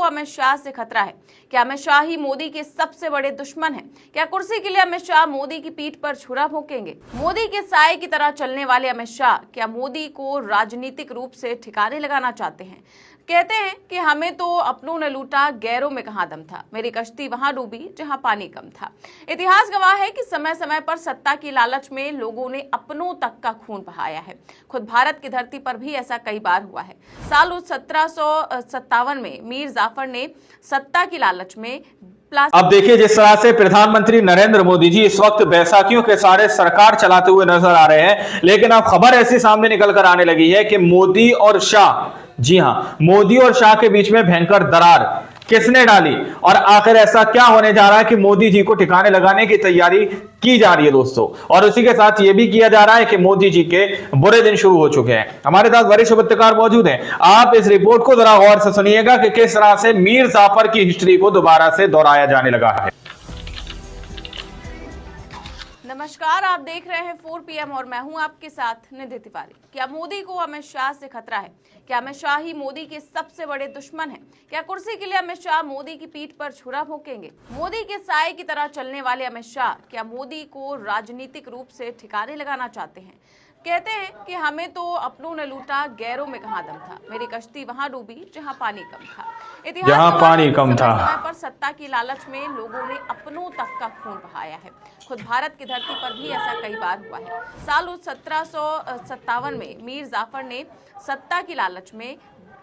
अमित शाह से खतरा है? क्या अमित शाह ही मोदी के सबसे बड़े दुश्मन हैं? क्या कुर्सी के लिए अमित शाह मोदी की पीठ पर छुरा भोंकेंगे? मोदी के साए की तरह चलने वाले अमित शाह क्या मोदी को राजनीतिक रूप से ठिकाने लगाना चाहते हैं? कहते हैं कि हमें तो अपनों ने लूटा, गैरों में कहां दम था। मेरी कश्ती वहां डूबी जहां पानी कम था। इतिहास गवाह है कि समय समय पर सत्ता की लालच में लोगों ने अपनों तक का खून बहाया है। खुद भारत की धरती पर भी ऐसा कई बार हुआ है। साल 1757 में मीर जाफर ने सत्ता की लालच में अब देखिए, जिस तरह से प्रधानमंत्री नरेंद्र मोदी जी इस वक्त बैसाखियों के सारे सरकार चलाते हुए नजर आ रहे हैं, लेकिन अब खबर ऐसी सामने निकल कर आने लगी है कि मोदी और शाह, जी हां, मोदी और शाह के बीच में भयंकर दरार किसने डाली और आखिर ऐसा क्या होने जा रहा है कि मोदी जी को ठिकाने लगाने की तैयारी की जा रही है दोस्तों। और उसी के साथ यह भी किया जा रहा है कि मोदी जी के बुरे दिन शुरू हो चुके हैं। हमारे साथ वरिष्ठ पत्रकार मौजूद हैं, आप इस रिपोर्ट को जरा गौर से सुनिएगा कि किस तरह से मीर जाफर की हिस्ट्री को दोबारा से दोहराया जाने लगा है। नमस्कार, आप देख रहे हैं 4 PM और मैं हूं आपके साथ निधि तिवारी। क्या मोदी को अमित शाह से खतरा है? क्या अमित शाह ही मोदी के सबसे बड़े दुश्मन हैं? क्या कुर्सी के लिए अमित शाह मोदी की पीठ पर छुरा भोंकेंगे? मोदी के साए की तरह चलने वाले अमित शाह क्या मोदी को राजनीतिक रूप से ठिकाने लगाना चाहते हैं? कहते हैं कि हमें तो अपनों ने लूटा, गैरों में कहां दम था। मेरी कश्ती वहां डूबी जहां पानी कम था। इतिहास पानी कम था। समय पर सत्ता की लालच में लोगों ने अपनों तक का खून बहाया है। खुद भारत की धरती पर भी ऐसा कई बार हुआ है। साल 1757 में मीर जाफर ने सत्ता की लालच में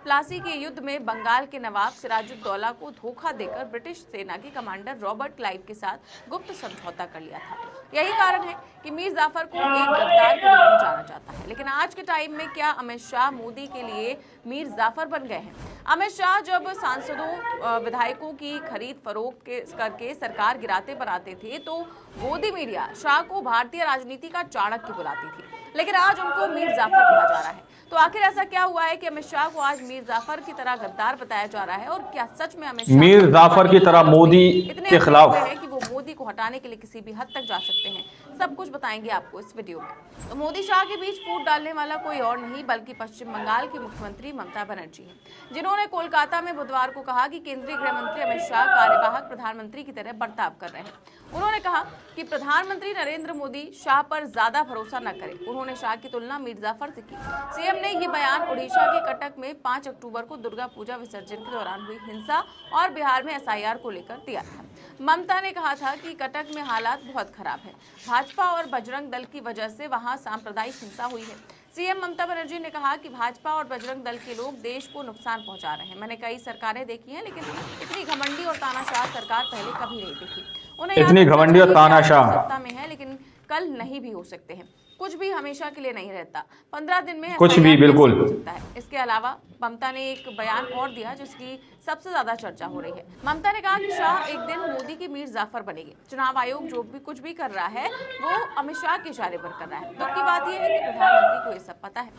प्लासी के युद्ध में बंगाल के नवाब सिराजुद्दौला को धोखा देकर ब्रिटिश सेना के कमांडर रॉबर्ट क्लाइव के साथ गुप्त समझौता कर लिया था। यही कारण है कि मीर जाफर को एक गद्दार के रूप में जाना जाता है। लेकिन आज के टाइम में क्या अमित शाह मोदी के लिए मीर जाफर बन गए हैं? अमित शाह जब सांसदों विधायकों की खरीद फरोख्त करके सरकार गिराते बनाते थे तो गोदी मीडिया शाह को भारतीय राजनीति का चाणक्य बुलाती थी, लेकिन आज उनको मीर जाफर कहा जा रहा है। तो आखिर ऐसा क्या हुआ है कि अमित शाह को आज मीर जाफर की तरह गद्दार बताया जा रहा है? और क्या सच में अमित शाह मीर जाफर की तरह मोदी के खिलाफ है कि वो मोदी को हटाने के लिए किसी भी हद तक जा सकते हैं? सब कुछ बताएंगे आपको इस वीडियो में। तो मोदी शाह के बीच फूट डालने वाला कोई और नहीं बल्कि पश्चिम बंगाल की मुख्यमंत्री ममता बनर्जी है, जिन्होंने कोलकाता में बुधवार को कहा कि केंद्रीय गृह मंत्री अमित शाह कार्यवाहक प्रधानमंत्री की तरह बर्ताव कर रहे हैं। उन्होंने कहा कि प्रधानमंत्री नरेंद्र मोदी शाह पर ज्यादा भरोसा न करें। उन्होंने शाह की तुलना मीर जाफर से की। सीएम ने ये बयान ओडिशा के कटक में 5 अक्टूबर को दुर्गा पूजा विसर्जन के दौरान हुई हिंसा और बिहार में SIR को लेकर दिया था। ममता ने कहा था कि कटक में हालात बहुत खराब है। भाजपा और बजरंग दल की वजह से वहां सांप्रदायिक हिंसा हुई है। सीएम ममता बनर्जी ने कहा कि भाजपा और बजरंग दल के लोग देश को नुकसान पहुंचा रहे हैं। मैंने कई सरकारें देखी हैं, लेकिन इतनी घमंडी और तानाशाह सरकार पहले कभी नहीं देखी। उन्हें इतनी घमंडी और तानाशाह सत्ता में है, लेकिन कल नहीं भी हो सकते हैं। कुछ भी हमेशा के लिए नहीं रहता। 15 दिन में कुछ भी बिल्कुल हो सकता है। इसके अलावा ममता ने एक बयान और दिया जिसकी सबसे ज्यादा चर्चा हो रही है। ममता ने कहा कि शाह एक दिन मोदी की मीर जाफर बनेंगे। चुनाव आयोग जो भी कुछ भी कर रहा है वो अमित शाह के इशारे पर कर रहा है। दुख की बात यह है कि प्रधानमंत्री को ये सब पता है।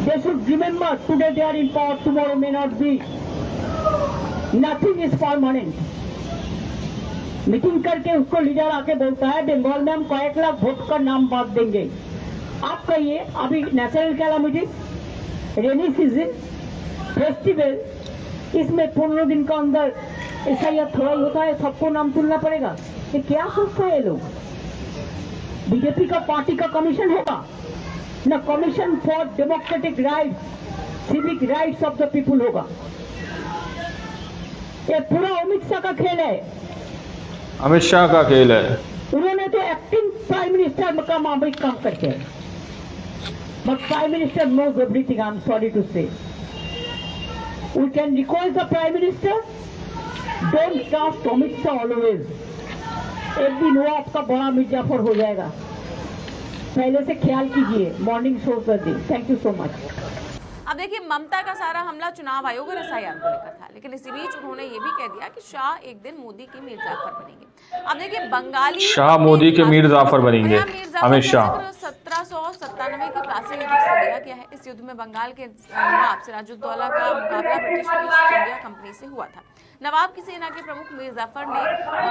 They should remember today they are in power, tomorrow may not be. Nothing is permanent. Meeting करके उसको लीडर आके बोलता है बंगाल में हम कয়েক लाख वोट का नाम बांट देंगे। आप कहिए अभी national calamity, rainy season, festival, इसमें 15 दिन का अंदर SIR थोड़ा ही होता है, सबको नाम तुलना पड़ेगा। ये क्या सोचता है लोग? बीजेपी का पार्टी का कमीशन होगा न, commission for democratic right, civic rights of the people होगा। ये पूरा अमित शाह का खेल है। अमित शाह का खेल है। उन्होंने तो एक्टिंग प्राइम मिनिस्टर का मामले काम करते हैं, but prime minister knows everything. I am sorry to say we can request the prime minister, don't trust Amit Shah always. एक दिन वो आपका बड़ा मिर्जाफर हो जाएगा, पहले से ख्याल कीजिए। मॉर्निंग शो कर दी। Thank you so much. अब देखिए, ममता का सारा हमला चुनाव आयोग और SIR को लेकर था, लेकिन इसी बीच उन्होंने ये भी कह दिया कि शाह एक दिन मोदी के मीर जाफर बनेंगे। अब देखिए, बंगाली शाह मोदी के मीर जाफर बनेंगे। अमित शाह 1797 के प्लासी युद्ध से लिया गया है। इस युद्ध में बंगाल के नवाब सिराजुद्दौला का मुकाबला ब्रिटिश ईस्ट इंडिया कंपनी से हुआ था। नवाब की सेना के प्रमुख मीर जाफर ने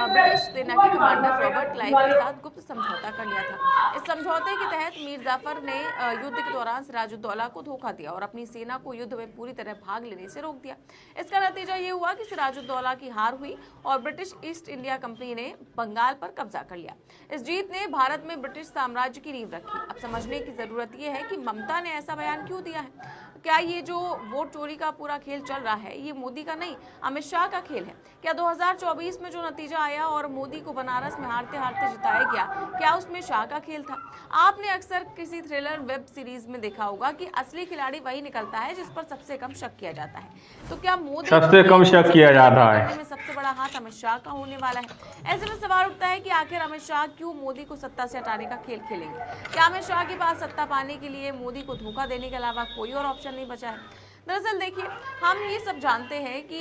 ब्रिटिश सेना के कमांडर रॉबर्ट क्लाइव के साथ गुप्त समझौता कर लिया था। इस समझौते के तहत मीर जाफर ने युद्ध के दौरान सिराजुद्दौला को धोखा दिया और अपनी अपनी सेना को युद्ध में पूरी तरह भाग लेने से रोक दिया। इसका नतीजा ये हुआ कि सिराजुद्दौला की हार हुई और ब्रिटिश ईस्ट इंडिया कंपनी ने बंगाल पर कब्जा कर लिया। इस जीत ने भारत में ब्रिटिश साम्राज्य की नींव रखी। अब समझने की जरूरत यह है कि ममता ने ऐसा बयान क्यों दिया है। क्या ये जो वोट चोरी का पूरा खेल चल रहा है ये मोदी का नहीं, अमित शाह का खेल है? क्या 2024 में जो नतीजा आया और मोदी को बनारस में हारते हारते जिताया गया, क्या उसमें शाह का खेल था? आपने अक्सर किसी थ्रिलर वेब सीरीज में देखा होगा कि असली खिलाड़ी वही निकलता है जिस पर सबसे कम शक किया जाता है। तो क्या मोदी सबसे कम शक किया जाता है में सबसे बड़ा हाथ अमित शाह का होने वाला है? ऐसे में सवाल उठता है कि आखिर अमित शाह क्यों मोदी को सत्ता से हटाने का खेल खेलेंगे? क्या अमित शाह के पास सत्ता पाने के लिए मोदी को धोखा देने के अलावा कोई और ऑप्शन नहीं बचा है? दरअसल देखिए, हम ये सब जानते हैं कि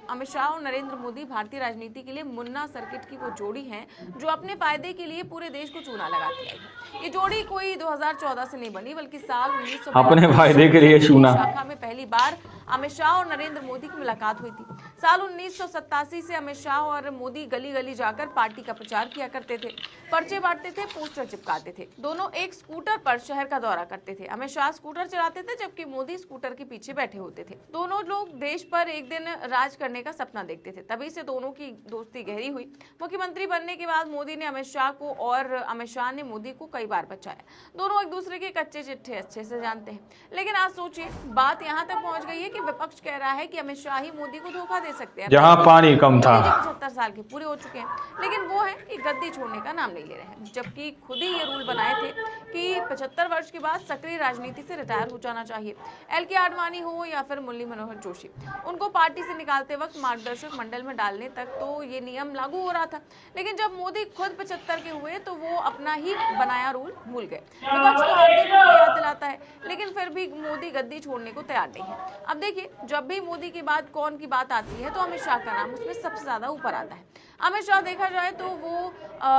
अमित शाह और नरेंद्र मोदी भारतीय राजनीति के लिए मुन्ना सर्किट की वो जोड़ी हैं जो अपने फायदे के लिए पूरे देश को चूना लगाती है। ये जोड़ी कोई 2014 से नहीं बनी, बल्कि साल 1982 अपने फायदे के लिए चूना शाखा में पहली बार अमित शाह और नरेंद्र मोदी की मुलाकात हुई थी। साल 1987 से अमित शाह और मोदी गली गली जाकर पार्टी का प्रचार किया करते थे, पर्चे बांटते थे, पोस्टर चिपकाते थे। दोनों एक स्कूटर पर शहर का दौरा करते थे। अमित शाह स्कूटर चलाते थे जबकि मोदी स्कूटर के पीछे बैठे होते थे। दोनों लोग देश पर एक दिन राज करने का सपना देखते थे। तभी से दोनों की दोस्ती गहरी हुई। मुख्यमंत्री बनने के बाद मोदी ने अमित शाह को और अमित शाह ने मोदी को कई बार बचाया। दोनों एक दूसरे के कच्चे चिट्ठे अच्छे से जानते हैं। लेकिन आज सोचिए, बात यहाँ तक पहुंच गई है कि विपक्ष कह रहा है कि अमित शाह ही मोदी को धोखा दे सकते हैं। जहां पानी कम था। 75 साल के पूरे हो चुके हैं, लेकिन वो है कि गद्दी छोड़ने का नाम नहीं ले रहे हैं, जबकि खुद ही ये रूल बनाए थे कि 75 वर्ष के बाद सक्रिय राजनीति से रिटायर हो जाना चाहिए। LK आडवाणी हो या फिर मुरली मनोहर जोशी, उनको पार्टी से निकालते वक्त मार्गदर्शक मंडल में डालने तक तो ये नियम लागू हो रहा था। लेकिन जब मोदी खुद 75 के हुए तो वो अपना ही बनाया रूल भूल गए। विपक्ष तो हर दिन उनको याद दिलाता है, लेकिन फिर भी मोदी गद्दी छोड़ने को तैयार नहीं है। अब देखिए, जब भी मोदी के बाद कौन की बात आती है तो अमित शाह का नाम उसमें सबसे ज्यादा ऊपर आता है। अमित शाह देखा जाए तो वो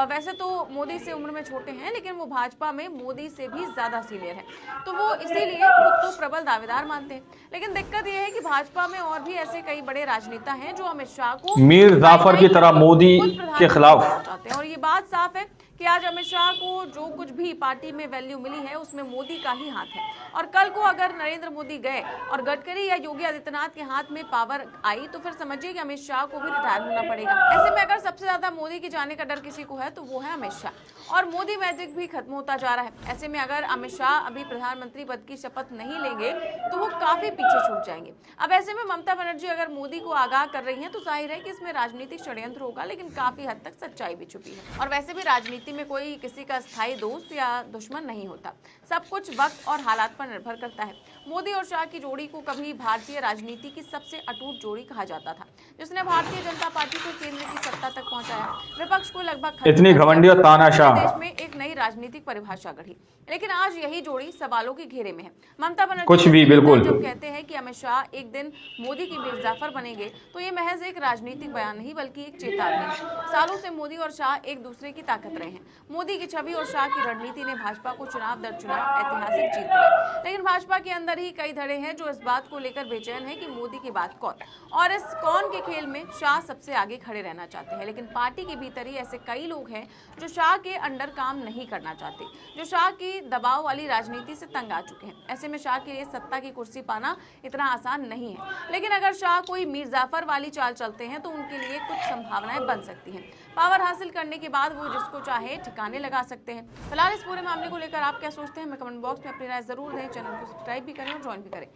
वैसे तो मोदी से उम्र में छोटे हैं, लेकिन वो भाजपा में मोदी से भी ज्यादा सीनियर है, तो वो इसीलिए खुद को प्रबल दावेदार मानते हैं। लेकिन दिक्कत ये है कि भाजपा में और भी ऐसे कई बड़े राजनेता हैं जो अमित शाह को मीर जाफर की तरह मोदी के खिलाफ चाहते हैं। और ये बात साफ है कि आज अमित शाह को जो कुछ भी पार्टी में वैल्यू मिली है उसमें मोदी का ही हाथ है। और कल को अगर नरेंद्र मोदी गए और गडकरी या योगी आदित्यनाथ के हाथ में पावर आई तो फिर समझिए कि अमित शाह को भी रिटायर होना पड़ेगा। ऐसे में अगर सबसे ज्यादा मोदी के जाने का डर किसी को है तो वो है अमित शाह। और मोदी मैजिक भी खत्म होता जा रहा है। ऐसे में अगर अमित शाह अभी प्रधानमंत्री पद की शपथ नहीं लेंगे तो वो काफी पीछे छूट जाएंगे। अब ऐसे में ममता बनर्जी अगर मोदी को आगाह कर रही है तो जाहिर है कि इसमें राजनीतिक षड्यंत्र होगा, लेकिन काफी हद तक सच्चाई भी छुपी है। और वैसे भी राजनीति में कोई किसी का स्थायी दोस्त या दुश्मन नहीं होता, सब कुछ वक्त और हालात पर निर्भर करता है। मोदी और शाह की जोड़ी को कभी भारतीय राजनीति की सबसे अटूट जोड़ी कहा जाता था, जिसने भारतीय जनता पार्टी को केंद्र की सत्ता तक पहुंचाया, विपक्ष को लगभग इतनी घमंडी और तानाशाह देश में एक नई राजनीतिक परिभाषा गढ़ी। लेकिन आज यही जोड़ी सवालों के घेरे में है। ममता बनर्जी कुछ भी बिल्कुल जब कहते हैं कि अमित शाह एक दिन मोदी की मीर जाफर बनेंगे तो ये महज एक राजनीतिक बयान नहीं बल्कि एक चेतावनी है। सालों से मोदी और शाह एक दूसरे की ताकत रहे हैं। मोदी की छवि और शाह की रणनीति ने भाजपा को चुनाव दर चुनाव ऐतिहासिक जीत दिलाई। लेकिन भाजपा के अंदर ही कई धड़े हैं जो इस बात को लेकर बेचैन है कि मोदी के बाद कौन, और इस कौन के खेल में शाह सबसे आगे खड़े रहना चाहते हैं। लेकिन पार्टी के भीतर ही ऐसे कई लोग हैं जो शाह के अंडर काम नहीं करना चाहते, जो शाह की दबाव वाली राजनीति से तंग आ चुके हैं। ऐसे में शाह के लिए सत्ता की कुर्सी पाना इतना आसान नहीं है। लेकिन अगर शाह कोई मीर जाफर वाली चाल चलते हैं तो उनके लिए कुछ संभावनाएं बन सकती हैं। पावर हासिल करने के बाद वो जिसको चाहे ठिकाने लगा सकते हैं। फिलहाल इस पूरे मामले को लेकर आप क्या सोचते हैं, हमें कमेंट बॉक्स में अपनी राय जरूर दें। चैनल को सब्सक्राइब भी करें और ज्वाइन भी करें।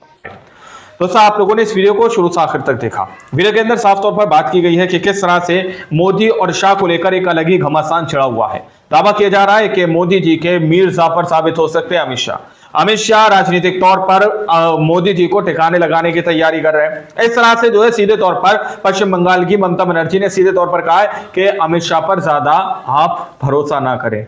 दोस्तों, आप लोगों ने इस वीडियो को शुरू से आखिर तक देखा। वीडियो के अंदर साफ तौर पर बात की गई है कि किस तरह से मोदी और शाह को लेकर एक अलग ही घमासान चढ़ा हुआ है। दावा किया जा रहा है कि मोदी जी के मीर जाफर साबित हो सकते हैं अमित शाह। अमित शाह राजनीतिक तौर पर मोदी जी को ठिकाने लगाने की तैयारी कर रहे हैं। इस तरह से जो है सीधे तौर पर पश्चिम बंगाल की ममता बनर्जी ने सीधे तौर पर कहा है कि अमित शाह पर ज्यादा आप भरोसा ना करें,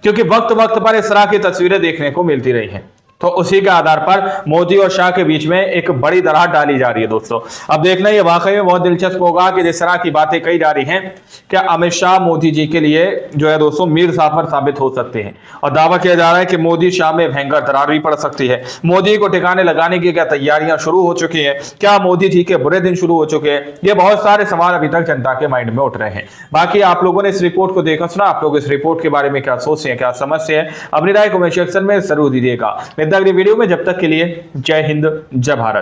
क्योंकि वक्त वक्त पर इस तरह की तस्वीरें देखने को मिलती रही हैं। तो उसी के आधार पर मोदी और शाह के बीच में एक बड़ी दरार डाली जा रही है। दोस्तों, अब देखना ये वाकई में बहुत दिलचस्प होगा कि जिस तरह की बातें कही जा रही हैं, क्या अमित शाह मोदी जी के लिए जो है दोस्तों मीर जाफर साबित हो सकते हैं। और दावा किया जा रहा है कि मोदी शाह में भयंकर दरार भी पड़ सकती है। मोदी को ठिकाने लगाने की क्या तैयारियां शुरू हो चुकी हैं, क्या मोदी जी के बुरे दिन शुरू हो चुके हैं, ये बहुत सारे सवाल अभी तक जनता के माइंड में उठ रहे हैं। बाकी आप लोगों ने इस रिपोर्ट को देखा सुना, आप लोग इस रिपोर्ट के बारे में क्या सोचते हैं, क्या समझते हैं, अपनी राय कमेंट सेक्शन में जरूर दीजिएगा। मिलते हैं अगली वीडियो में, जब तक के लिए जय हिंद जय भारत।